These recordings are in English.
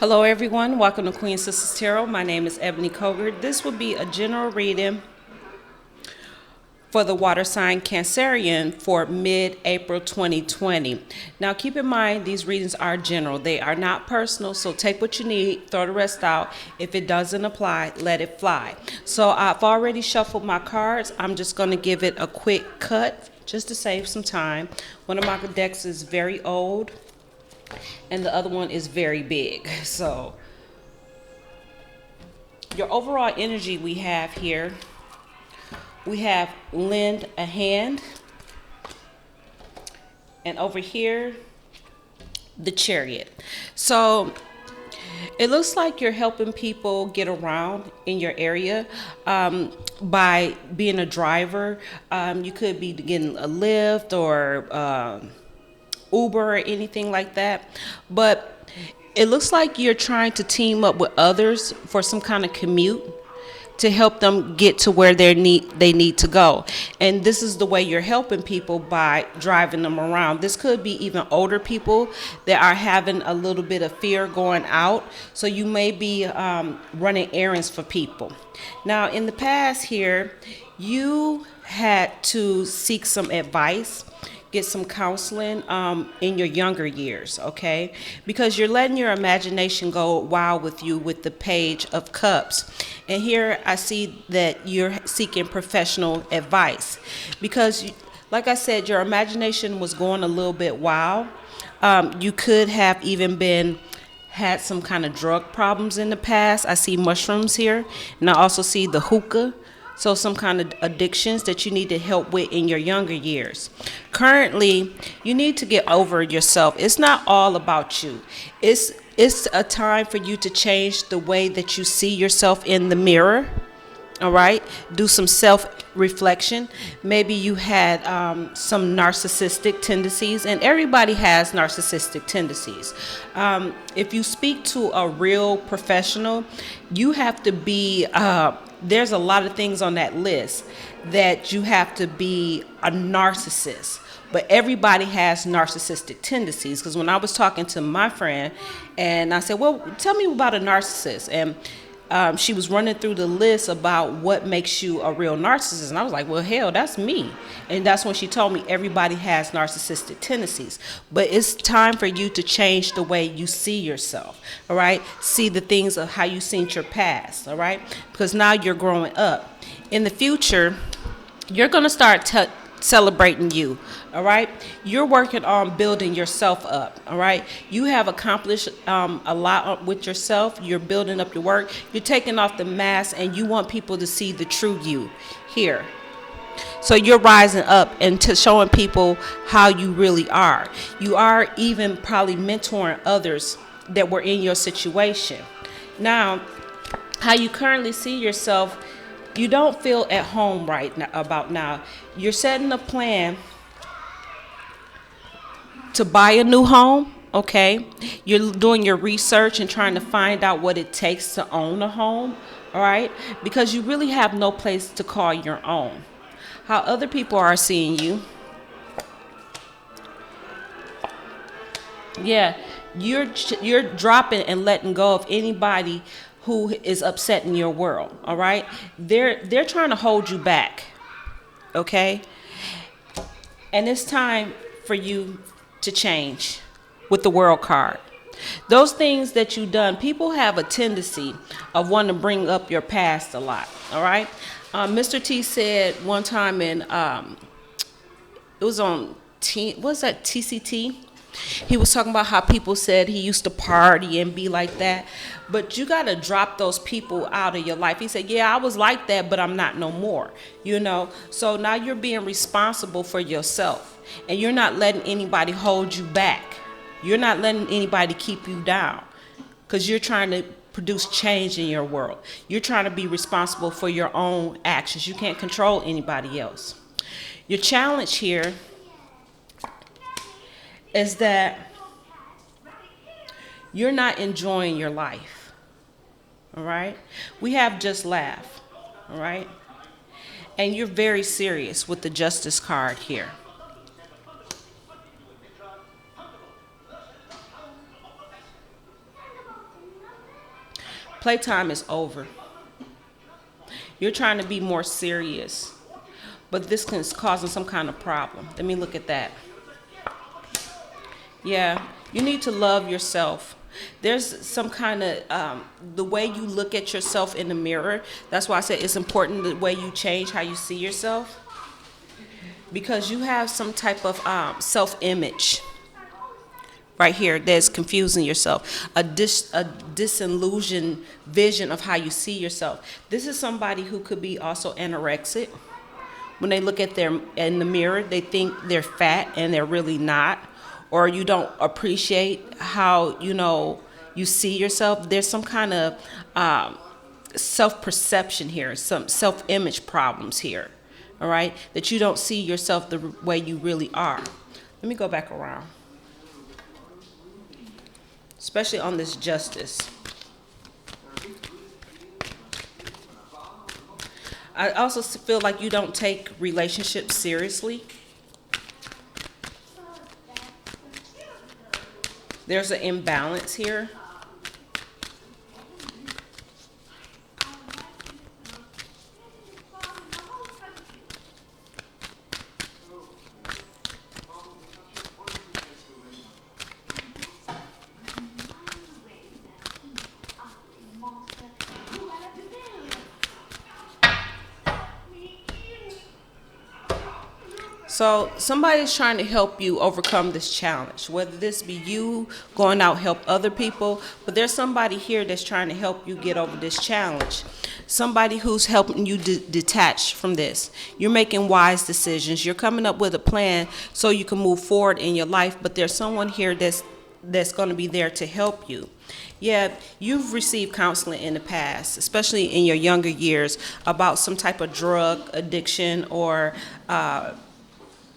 Hello everyone, welcome to Queen Sisters Tarot. My name is Ebony Koger. This will be a general reading for the water sign Cancerian for mid-April 2020. Now keep in mind these readings are general. They are not personal, so take what you need, throw the rest out. If it doesn't apply, let it fly. So I've already shuffled my cards. I'm just going to give it a quick cut just to save some time. One of my decks is very old and the other one is very big. So your overall energy we have here, we have lend a hand, and over here the Chariot. So it looks like you're helping people get around in your area by being a driver. You could be getting a lift or Uber or anything like that, but it looks like you're trying to team up with others for some kind of commute to help them get to where they need to go. And this is the way you're helping people, by driving them around. This could be even older people that are having a little bit of fear going out, so you may be running errands for people. Now in the past here, you had to seek some advice, get some counseling in your younger years, okay? Because you're letting your imagination go wild with you with the Page of Cups. And here I see that you're seeking professional advice because, like I said, your imagination was going a little bit wild. You could have even had some kind of drug problems in the past. I see mushrooms here, and I also see the hookah. So some kind of addictions that you need to help with in your younger years. Currently, you need to get over yourself. It's not all about you. It's a time for you to change the way that you see yourself in the mirror. All right, do some self-reflection. Maybe you had some narcissistic tendencies, and everybody has narcissistic tendencies. If you speak to a real professional, you have to be, there's a lot of things on that list that you have to be a narcissist. But everybody has narcissistic tendencies, because when I was talking to my friend and I said, well, tell me about a narcissist, and she was running through the list about what makes you a real narcissist. And I was like, well, hell, that's me. And that's when she told me everybody has narcissistic tendencies. But it's time for you to change the way you see yourself, all right? See the things of how you seen your past, all right? Because now you're growing up. In the future, you're going to start celebrating you, all right? You're working on building yourself up, all right? You have accomplished a lot with yourself. You're building up your work. You're taking off the mask, and you want people to see the true you here. So you're rising up and showing people how you really are. You are even probably mentoring others that were in your situation. Now, how you currently see yourself, you don't feel at home right now, about now. You're setting a plan to buy a new home, okay? You're doing your research and trying to find out what it takes to own a home, all right? Because you really have no place to call your own. How other people are seeing you, yeah, you're dropping and letting go of anybody who is upsetting your world, all right? They're trying to hold you back, okay? And it's time for you to change with the World card. Those things that you've done, people have a tendency of wanting to bring up your past a lot, all right? Mr. T said one time in, it was on, what's that, TCT? He was talking about how people said he used to party and be like that. But you got to drop those people out of your life. He said, yeah, I was like that, but I'm not no more, you know. So now you're being responsible for yourself, and you're not letting anybody hold you back. You're not letting anybody keep you down, because you're trying to produce change in your world. You're trying to be responsible for your own actions. You can't control anybody else. Your challenge here is that you're not enjoying your life, all right? We have just laugh, all right? And you're very serious with the Justice card here. Playtime is over. You're trying to be more serious, but this can causing some kind of problem. Let me look at that. Yeah, you need to love yourself. There's some kind of the way you look at yourself in the mirror. That's why I said it's important the way you change how you see yourself, because you have some type of self-image right here that's confusing yourself, a disillusioned vision of how you see yourself. This is somebody who could be also anorexic. When they look at their in the mirror, they think they're fat and they're really not, or you don't appreciate how you see yourself. There's some kind of self-perception here, some self-image problems here, all right, that you don't see yourself the way you really are. Let me go back around, especially on this justice. I also feel like you don't take relationships seriously. There's an imbalance here. So somebody's trying to help you overcome this challenge, whether this be you going out help other people, but there's somebody here that's trying to help you get over this challenge. Somebody who's helping you detach from this. You're making wise decisions. You're coming up with a plan so you can move forward in your life, but there's someone here that's going to be there to help you. Yeah, you've received counseling in the past, especially in your younger years, about some type of drug addiction or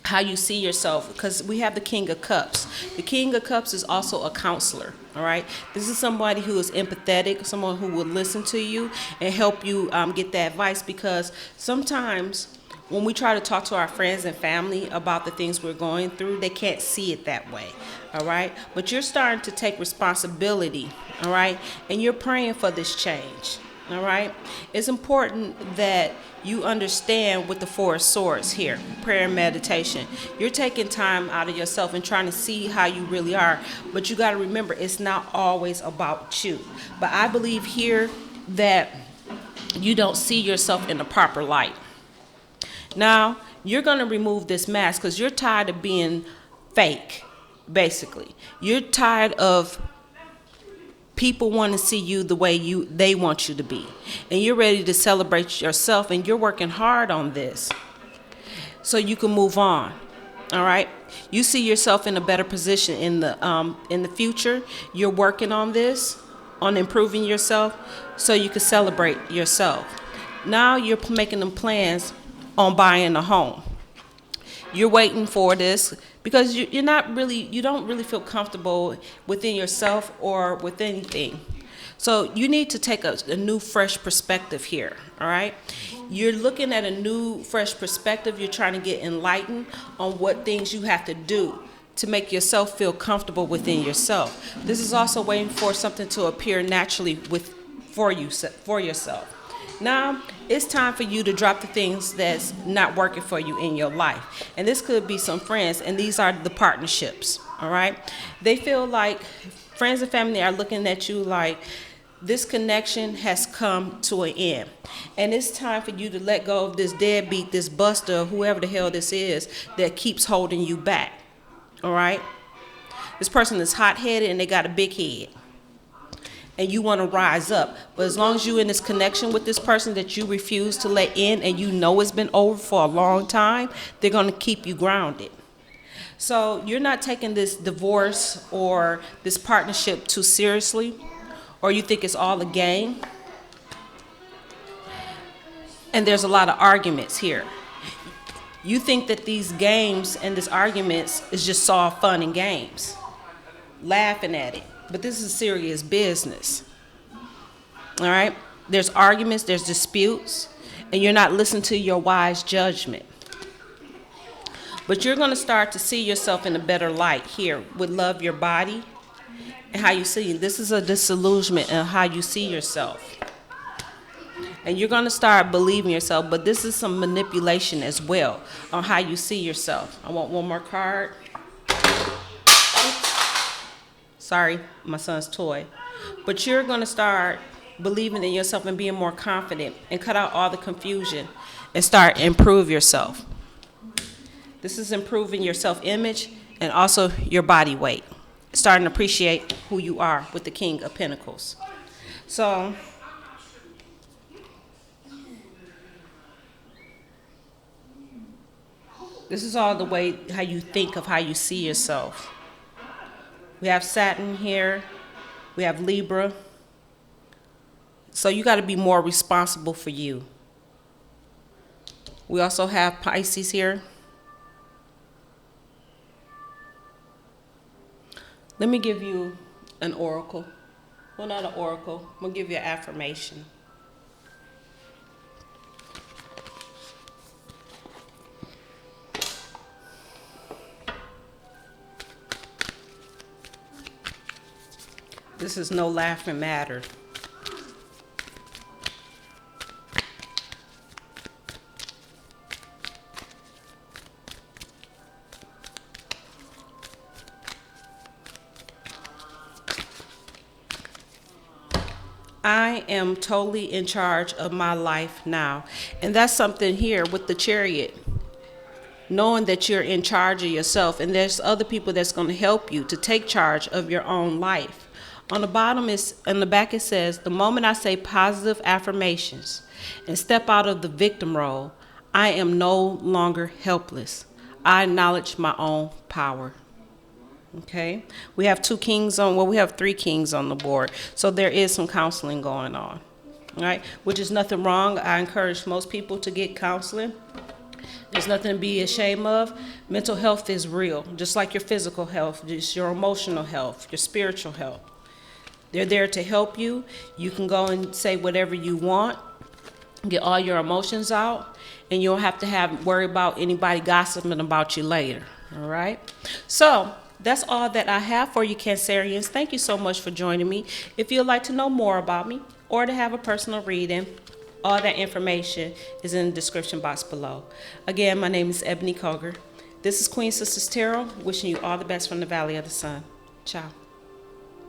how you see yourself, because we have the King of Cups. The King of Cups is also a counselor, all right? This is somebody who is empathetic, someone who will listen to you and help you get that advice, because sometimes when we try to talk to our friends and family about the things we're going through, they can't see it that way, all right? But you're starting to take responsibility, all right? And you're praying for this change, all right? It's important that you understand with the Four of Swords here, prayer and meditation. You're taking time out of yourself and trying to see how you really are, but you got to remember it's not always about you. But I believe here that you don't see yourself in the proper light. Now, you're going to remove this mask because you're tired of being fake, basically. You're tired of people want to see you the way they want you to be. And you're ready to celebrate yourself, and you're working hard on this so you can move on. All right? You see yourself in a better position in the future. You're working on this, on improving yourself so you can celebrate yourself. Now you're making them plans on buying a home. You're waiting for this because you don't really feel comfortable within yourself or with anything. So you need to take a new, fresh perspective here, all right? You're looking at a new, fresh perspective. You're trying to get enlightened on what things you have to do to make yourself feel comfortable within yourself. This is also waiting for something to appear naturally for yourself. Now, it's time for you to drop the things that's not working for you in your life. And this could be some friends, and these are the partnerships, all right? They feel like friends and family are looking at you like this connection has come to an end. And it's time for you to let go of this deadbeat, this buster, whoever the hell this is that keeps holding you back, all right? This person is hot-headed and they got a big head. And you want to rise up. But as long as you're in this connection with this person that you refuse to let in and you know it's been over for a long time, they're going to keep you grounded. So you're not taking this divorce or this partnership too seriously, or you think it's all a game. And there's a lot of arguments here. You think that these games and this arguments is just all fun and games, laughing at it. But this is serious business, all right? There's arguments, there's disputes, and you're not listening to your wise judgment. But you're going to start to see yourself in a better light here with love your body and how you see. This is a disillusionment in how you see yourself. And you're going to start believing yourself, but this is some manipulation as well on how you see yourself. I want one more card. Sorry, my son's toy. But you're going to start believing in yourself and being more confident and cut out all the confusion and start improve yourself. This is improving your self-image and also your body weight. Starting to appreciate who you are with the King of Pentacles. So this is all the way how you think of how you see yourself. We have Saturn here. We have Libra. So you got to be more responsible for you. We also have Pisces here. Let me give you an oracle. Well, not an oracle. I'm going to give you an affirmation. This is no laughing matter. I am totally in charge of my life now. And that's something here with the Chariot. Knowing that you're in charge of yourself and there's other people that's going to help you to take charge of your own life. On the bottom on the back it says, the moment I say positive affirmations and step out of the victim role, I am no longer helpless. I acknowledge my own power. Okay, we have we have 3 kings on the board. So there is some counseling going on. All right, which is nothing wrong. I encourage most people to get counseling. There's nothing to be ashamed of. Mental health is real, just like your physical health, just your emotional health, your spiritual health. They're there to help you. You can go and say whatever you want, get all your emotions out, and you don't have to worry about anybody gossiping about you later. All right, so that's all that I have for you, Cancerians. Thank you so much for joining me. If you'd like to know more about me or to have a personal reading, all that information is in the description box below. Again, my name is Ebony Koger. This is Queen Sisters Tarot, wishing you all the best from the Valley of the Sun. Ciao.